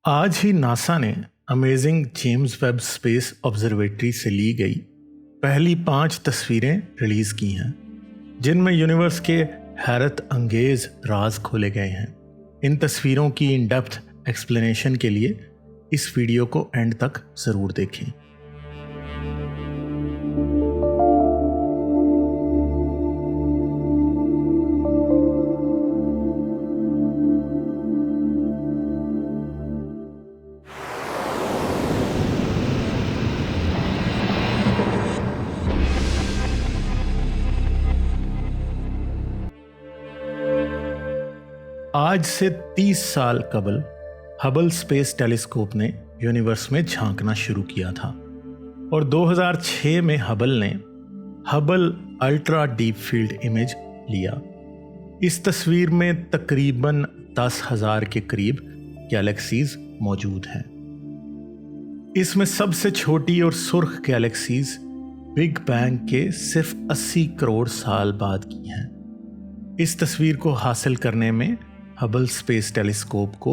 आज ही नासा ने amazing James Webb space observatory से ली गई पहली 5 तस्वीरें रिलीज की हैं, जिनमें यूनिवर्स के हैरत अंगेज राज खोले गए हैं। इन तस्वीरों की इन डेप्थ एक्सप्लेनेशन के लिए इस वीडियो को एंड तक ज़रूर देखें। आज से 30 साल कबल हबल स्पेस टेलीस्कोप ने यूनिवर्स में झांकना शुरू किया था और 2006 में हबल ने Hubble ultra deep field image लिया। इस तस्वीर में तकरीबन 10,000 के करीब गैलेक्सीज मौजूद हैं। इसमें सबसे छोटी और सुर्ख गैलेक्सीज बिग बैंग के सिर्फ 80 करोड़ साल बाद की हैं। इस तस्वीर को हासिल करने में हबल स्पेस टेलीस्कोप को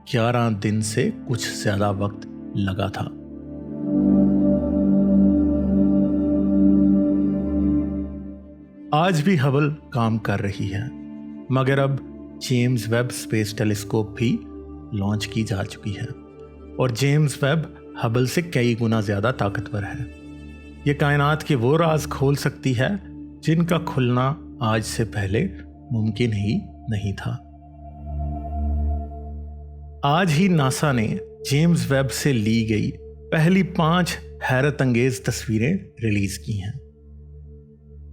11 दिन से कुछ ज्यादा वक्त लगा था। आज भी हबल काम कर रही है, मगर अब जेम्स वेब स्पेस टेलीस्कोप भी लॉन्च की जा चुकी है और जेम्स वेब हबल से कई गुना ज्यादा ताकतवर है। ये कायनात के वो राज खोल सकती है जिनका खुलना आज से पहले मुमकिन ही नहीं था। आज ही नासा ने जेम्स वेब से ली गई पहली 5 हैरत अंगेज तस्वीरें रिलीज की हैं।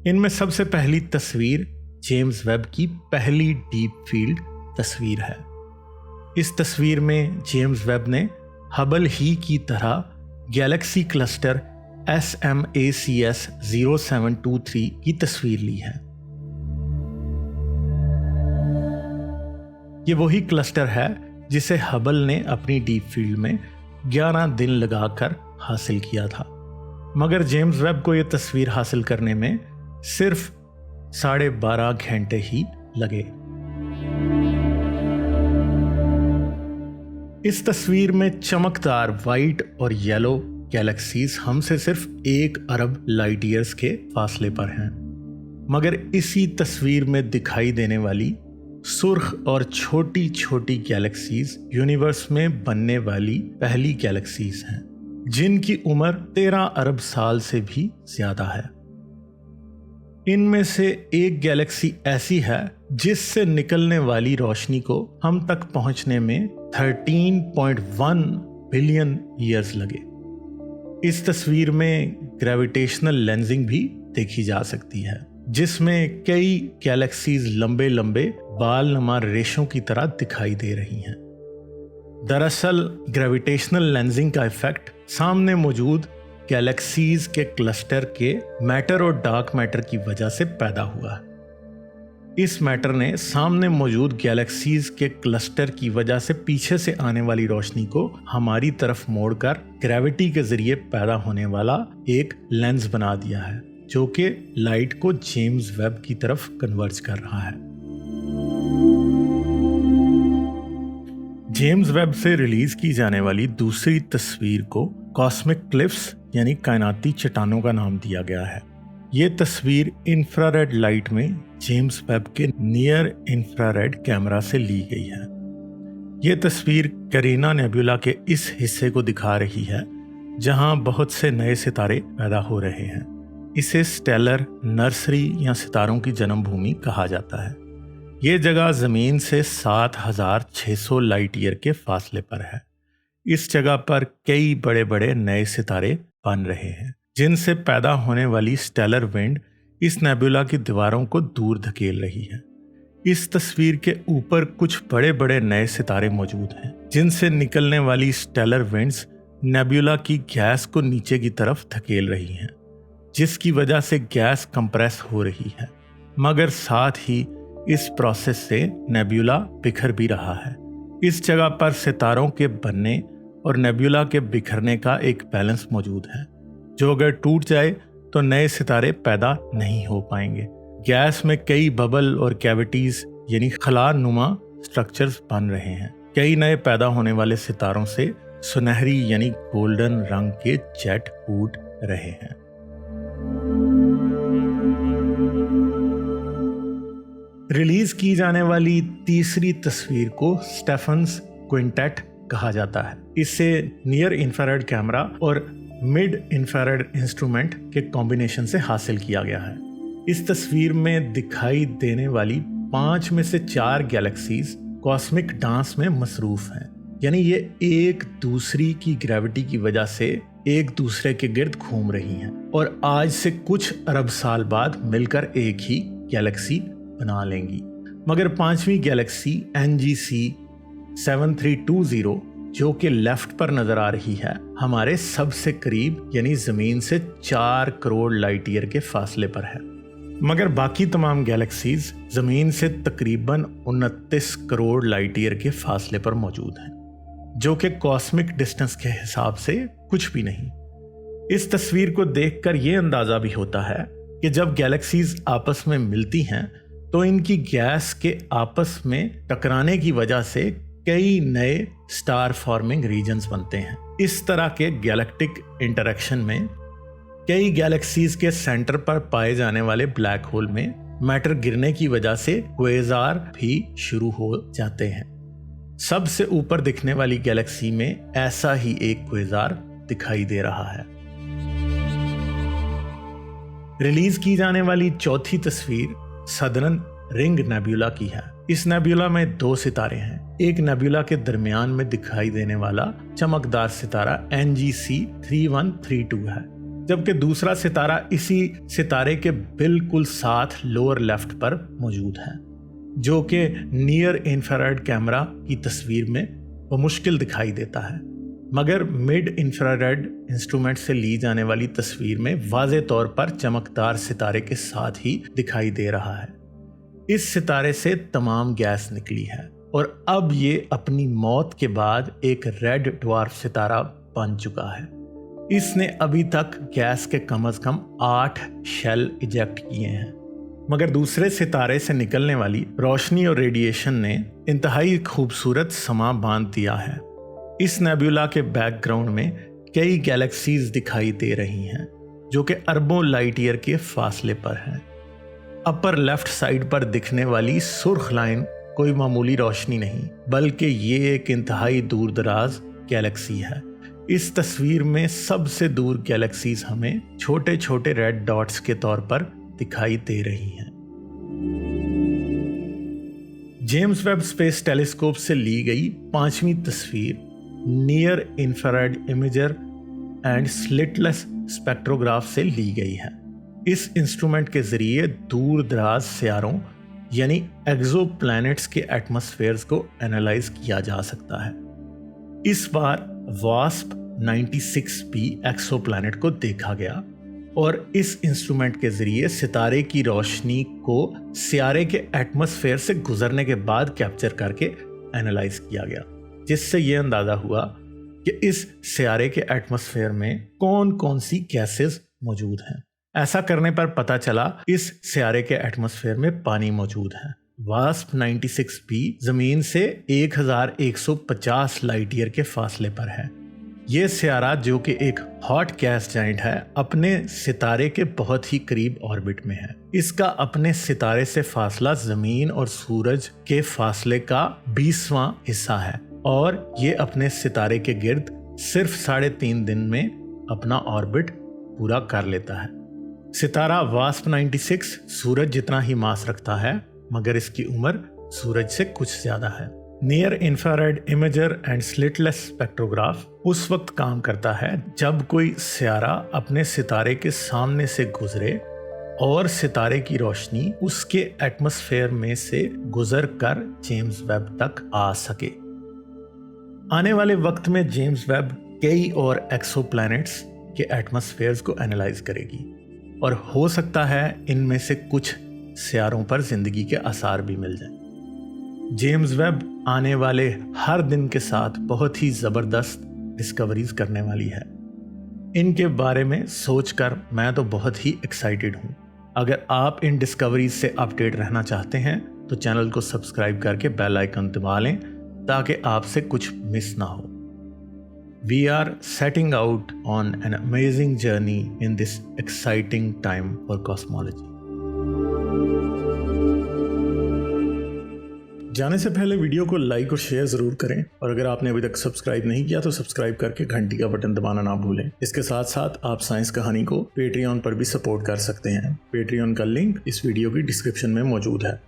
इनमें सबसे पहली तस्वीर जेम्स वेब की पहली डीप फील्ड तस्वीर है। इस तस्वीर में जेम्स वेब ने हबल ही की तरह गैलेक्सी क्लस्टर SMACS 0723 की तस्वीर ली है। ये वही क्लस्टर है जिसे हबल ने अपनी डीप फील्ड में 11 दिन लगाकर हासिल किया था, मगर जेम्स वेब को यह तस्वीर हासिल करने में सिर्फ 12.5 घंटे ही लगे। इस तस्वीर में चमकदार वाइट और येलो गैलेक्सीज हमसे सिर्फ 1 अरब लाइट ईयर्स के फासले पर हैं, मगर इसी तस्वीर में दिखाई देने वाली सुर्ख और छोटी छोटी गैलेक्सीज यूनिवर्स में बनने वाली पहली गैलेक्सीज हैं, जिनकी उम्र 13 अरब साल से भी ज्यादा है। इनमें से एक गैलेक्सी ऐसी है जिससे निकलने वाली रोशनी को हम तक पहुंचने में 13.1 बिलियन ईयर्स लगे। इस तस्वीर में ग्रेविटेशनल लेंसिंग भी देखी जा सकती है, जिसमें कई गैलेक्सीज लंबे लंबे बालनुमा रेशों की तरह दिखाई दे रही हैं। दरअसल ग्रेविटेशनल लेंसिंग का इफेक्ट सामने मौजूद गैलेक्सीज के क्लस्टर के मैटर और डार्क मैटर की वजह से पैदा हुआ है। इस मैटर ने सामने मौजूद गैलेक्सीज के क्लस्टर की वजह से पीछे से आने वाली रोशनी को हमारी तरफ मोड़कर ग्रेविटी के जरिए पैदा होने वाला एक लेंस बना दिया है, जो कि लाइट को जेम्स वेब की तरफ कन्वर्ज कर रहा है। जेम्स वेब से रिलीज की जाने वाली दूसरी तस्वीर को कॉस्मिक क्लिफ्स यानी कायनाती चट्टानों का नाम दिया गया है। ये तस्वीर इंफ्रारेड लाइट में जेम्स वेब के नियर इंफ्रारेड कैमरा से ली गई है। ये तस्वीर कैरिना नेबुला के इस हिस्से को दिखा रही है जहां बहुत से नए सितारे पैदा हो रहे हैं। इसे स्टेलर नर्सरी या सितारों की जन्मभूमि कहा जाता है। ये जगह जमीन से 7,600 लाइट ईयर के फासले पर है। इस जगह पर कई बड़े बड़े नए सितारे बन रहे हैं, जिनसे पैदा होने वाली स्टेलर विंड इस नेबुला की दीवारों को दूर धकेल रही है। इस तस्वीर के ऊपर कुछ बड़े बड़े नए सितारे मौजूद हैं, जिनसे निकलने वाली स्टेलर विंड्स नेबुला की गैस को नीचे की तरफ धकेल रही हैं, जिसकी वजह से गैस कंप्रेस हो रही है, मगर साथ ही इस प्रोसेस से नेबुला बिखर भी रहा है। इस जगह पर सितारों के बनने और नेबुला के बिखरने का एक बैलेंस मौजूद है, जो अगर टूट जाए तो नए सितारे पैदा नहीं हो पाएंगे। गैस में कई बबल और कैविटीज यानी खला नुमा स्ट्रक्चर्स बन रहे हैं, कई नए पैदा होने वाले सितारों से सुनहरी यानी गोल्डन रंग के जेट उड़ रहे हैं। रिलीज की जाने वाली तीसरी तस्वीर को स्टेफन्स क्विंटेट कहा जाता है। इसे नियर इंफ्रारेड कैमरा और मिड इंफ्रारेड इंस्ट्रूमेंट के कॉम्बिनेशन से हासिल किया गया है। इस तस्वीर में दिखाई देने वाली 5 में से 4 गैलेक्सीज कॉस्मिक डांस में मसरूफ हैं, यानी ये एक दूसरी की ग्रेविटी की वजह से एक दूसरे के गिर्द घूम रही हैं और आज से कुछ अरब साल बाद मिलकर एक ही गैलेक्सी बना लेंगी। मगर 5वीं गैलेक्सी NGC 7320 जो कि लेफ्ट पर नजर आ रही है, हमारे सबसे करीब यानी जमीन से 4 करोड़ लाइट ईयर के फासले पर है। मगर बाकी तमाम गैलेक्सीज जमीन से तकरीबन 29 करोड़ लाइट ईयर के फासले पर मौजूद हैं, जो कि कॉस्मिक डिस्टेंस के हिसाब से कुछ भी नहीं। इस तस्वीर को देखकर यह अंदाजा भी होता है कि जब गैलेक्सीज आपस में मिलती हैं तो इनकी गैस के आपस में टकराने की वजह से कई नए स्टार फॉर्मिंग रीजन्स बनते हैं। इस तरह के गैलेक्टिक इंटरेक्शन में कई गैलेक्सीज के सेंटर पर पाए जाने वाले ब्लैक होल में मैटर गिरने की वजह से क्वेजार भी शुरू हो जाते हैं। सबसे ऊपर दिखने वाली गैलेक्सी में ऐसा ही एक क्वेजार दिखाई दे रहा है। रिलीज की जाने वाली चौथी तस्वीर सदर्न रिंग नेबुला की है। इस नेबुला में 2 सितारे हैं। एक नेबुला के दरमियान में दिखाई देने वाला चमकदार सितारा NGC 3132 है, जबकि दूसरा सितारा इसी सितारे के बिल्कुल साथ लोअर लेफ्ट पर मौजूद है, जो कि नियर इंफ्रारेड कैमरा की तस्वीर में बमुश्किल दिखाई देता है, मगर मिड इंफ्रारेड इंस्ट्रूमेंट से ली जाने वाली तस्वीर में वाज़े तौर पर चमकदार सितारे के साथ ही दिखाई दे रहा है। इस सितारे से तमाम गैस निकली है और अब ये अपनी मौत के बाद एक रेड ड्वार्फ सितारा बन चुका है। इसने अभी तक गैस के कम से कम 8 शेल इजेक्ट किए हैं, मगर दूसरे सितारे से निकलने वाली रोशनी और रेडिएशन ने इंतहाई खूबसूरत समा बांध दिया है। इस नेबुला के बैकग्राउंड में कई गैलेक्सीज दिखाई दे रही हैं, जो कि अरबों लाइट ईयर के फासले पर हैं। अपर लेफ्ट साइड पर दिखने वाली सुर्ख लाइन कोई मामूली रोशनी नहीं, बल्कि ये एक इंतहाई दूर दराज गैलेक्सी है। इस तस्वीर में सबसे दूर गैलेक्सीज हमें छोटे छोटे रेड डॉट्स के तौर पर दिखाई दे रही हैं। जेम्स वेब स्पेस टेलीस्कोप से ली गई 5वीं तस्वीर near infrared imager and slitless spectrograph से ली गई है। इस इंस्ट्रूमेंट के जरिए दूर दराज सियारों यानी एक्सोप्लैनेट्स के एटमॉस्फेयर्स को एनालाइज किया जा सकता है। इस बार वास्प 96b एक्सोप्लैनेट को देखा गया और इस इंस्ट्रूमेंट के जरिए सितारे की रोशनी को सियारे के एटमॉस्फेयर से गुजरने के बाद कैप्चर करके एनालाइज किया गया, जिससे यह अंदाजा हुआ कि इस सियारे के एटमॉस्फेयर में कौन कौन सी गैसेस मौजूद हैं। ऐसा करने पर पता चला इस सियारे के एटमॉस्फेयर में पानी मौजूद है। वास्प 96b जमीन से 1150 लाइट ईयर के फासले पर है। यह सियारा, जो कि एक हॉट गैस जाइंट है, अपने सितारे के बहुत ही करीब ऑर्बिट में है। इसका अपने सितारे से फासला जमीन और सूरज के फासले का 20वां हिस्सा है और ये अपने सितारे के गिर्द सिर्फ 3.5 दिन में अपना ऑर्बिट पूरा कर लेता है। सितारा वास्प 96 सूरज जितना ही मास रखता है, मगर इसकी उम्र सूरज से कुछ ज्यादा है। Near infrared imager and slitless spectrograph उस वक्त काम करता है जब कोई सियारा अपने सितारे के सामने से गुजरे और सितारे की रोशनी उसके एटमॉस्फेयर में से गुजर कर जेम्स वेब तक आ सके। आने वाले वक्त में जेम्स वेब कई और एक्सोप्लैनेट्स के एटमॉस्फेयर्स को एनालाइज करेगी और हो सकता है इनमें से कुछ सियारों पर जिंदगी के आसार भी मिल जाएं। जेम्स वेब आने वाले हर दिन के साथ बहुत ही ज़बरदस्त डिस्कवरीज करने वाली है। इनके बारे में सोचकर मैं तो बहुत ही एक्साइटेड हूँ। अगर आप इन डिस्कवरीज से अपडेट रहना चाहते हैं तो चैनल को सब्सक्राइब करके बेल आइकन दबा लें ताकि आपसे कुछ मिस ना हो। We are setting out on an amazing journey in this exciting time for cosmology. जाने से पहले वीडियो को लाइक और शेयर जरूर करें, और अगर आपने अभी तक सब्सक्राइब नहीं किया तो सब्सक्राइब करके घंटी का बटन दबाना ना भूलें। इसके साथ साथ आप साइंस कहानी को पेट्रियन पर भी सपोर्ट कर सकते हैं। पेट्रियन का लिंक इस वीडियो की डिस्क्रिप्शन में मौजूद है।